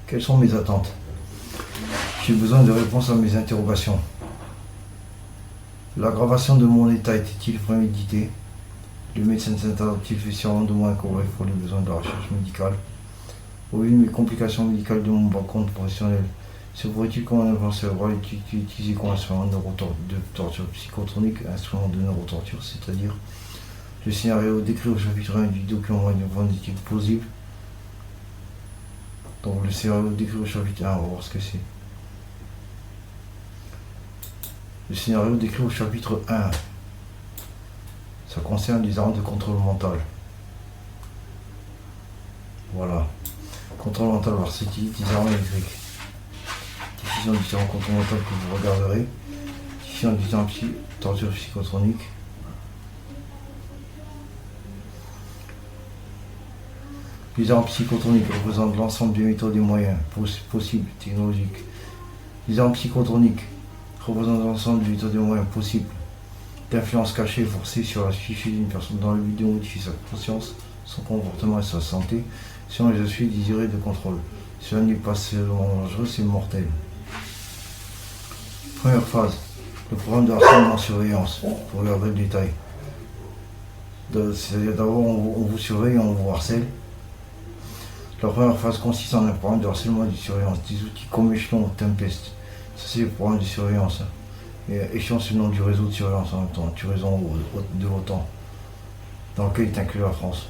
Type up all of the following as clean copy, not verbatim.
Quelles sont mes attentes? J'ai besoin de réponses à mes interrogations. L'aggravation de mon état était-il prémédité? Le médecin s'interdit fait sûrement de moi incorrect pour les besoins de la recherche médicale. Au vu de mes complications médicales de mon background professionnel, se pourrait-il qu'un implant cérébral est utilisé comme instrument de torture psychotronique, instrument de neurotorture, c'est-à-dire le scénario décrit au chapitre 1 du document est-il plausible? Donc le scénario décrit au chapitre 1, on va voir ce que c'est. Le scénario décrit au chapitre 1, ça concerne les armes de contrôle mental. Voilà. Contrôle mental varsity, des armes électriques. Diffusion du terrain contrôle mental que vous regarderez. Diffusion du terrain torture psychotronique. Les armes psychotroniques représentent l'ensemble des méthodes et moyens possibles, technologiques. Les armes psychotroniques représentent l'ensemble des méthodes et moyens possibles d'influence cachée et forcée sur la psyché d'une personne dans le but de modifier sa conscience, son comportement et sa santé, selon les aspects désirés de contrôle. Cela n'est pas seulement dangereux, c'est mortel. Première phase, le programme de harcèlement surveillance, pour regarder le détail. C'est-à-dire d'abord on vous surveille, on vous harcèle. La première phase consiste en un programme de harcèlement et de surveillance, des outils comme Échelon, Tempest. Ça c'est le programme de surveillance. Et Échelon c'est le nom du réseau de surveillance en même temps, du réseau de l'OTAN, dans lequel est inclus la France.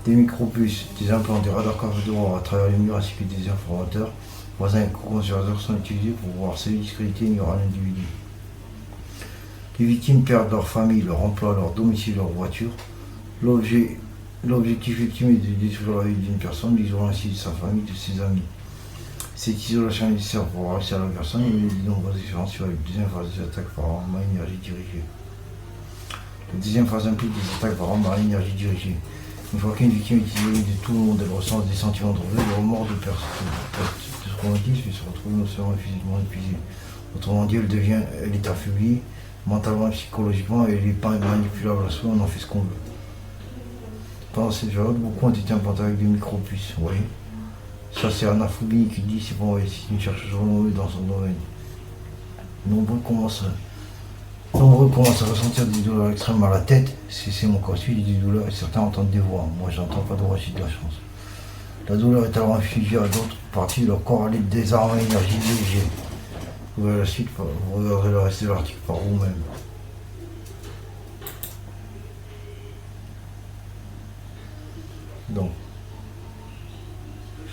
Des micropuces, des implants, des radars corridors à travers les murs ainsi que des informateurs, voisins et co-conspirateurs sont utilisés pour harceler, discréditer et ignorer l'individu. Les victimes perdent leur famille, leur emploi, leur domicile, leur voiture. L'objectif ultime est de détruire la vie d'une personne, l'isolant ainsi de sa famille, de ses amis. Cette isolation est nécessaire pour réussir à la personne et mener de nombreuses expériences sur la deuxième phase des attaques par arme à énergie dirigée. La deuxième phase implique des attaques par arme à énergie dirigée. Une fois qu'une victime est isolée de tout le monde, elle ressent des sentiments de regret, de remords, de perte de traumatisme et se retrouve émotionnellement et physiquement épuisée. Autrement dit, elle est affaiblie, mentalement et psychologiquement, et elle n'est pas manipulable à soi, on en fait ce qu'on veut. Pendant cette période, beaucoup ont été implantés avec des micropuces, vous voyez. Ça c'est Anna Foubini qui dit, c'est bon, c'est une chercheuse renommée dans son domaine. Nombreux commencent à ressentir des douleurs extrêmes à la tête, c'est mon cas aussi, des douleurs et certains entendent des voix. Moi j'entends pas de voix, j'ai de la chance. La douleur est alors infligée à d'autres parties de leur corps à l'aide des armes à énergie dirigée. Vous verrez la suite, vous regarderez le reste de l'article par vous-même. Donc,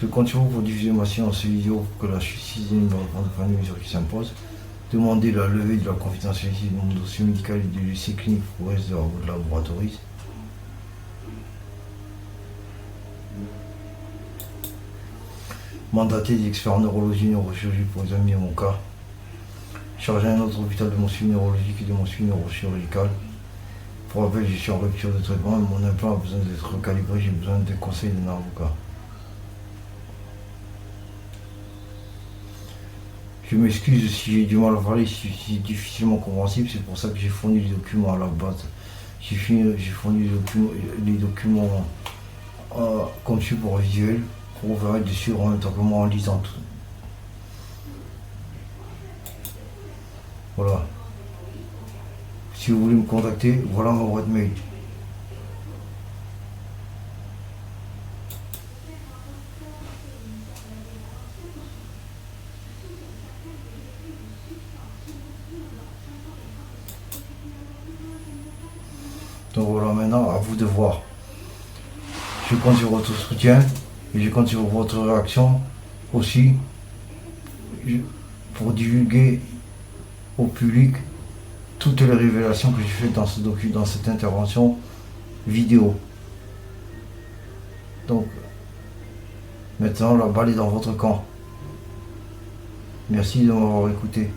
je compte sur vous pour diffuser ma séance vidéo pour que la justice ait une bonne des mesures qui s'imposent. Demandez la levée de la confidentialité de mon dossier médical et de l'essai clinique pour le reste de votre laboratoire. Mandater des experts en neurologie et neurochirurgie pour examiner mon cas. Charger un autre hôpital de mon suivi neurologique et de mon suivi neurochirurgical. Pour rappel, je suis en rupture de traitement et mon implant a besoin d'être recalibré, j'ai besoin des conseils d'un avocat. Je m'excuse si j'ai du mal à parler, si c'est difficilement compréhensible, c'est pour ça que j'ai fourni les documents à la base. J'ai fourni les documents comme support visuel pour vous verrez dessus en même temps que moi en lisant tout. Voilà. Si vous voulez me contacter, voilà ma boîte mail. Donc voilà, maintenant à vous de voir. Je compte sur votre soutien et je compte sur votre réaction aussi pour divulguer au public toutes les révélations que j'ai faites dans cette intervention vidéo. Donc maintenant la balle est dans votre camp. Merci de m'avoir écouté.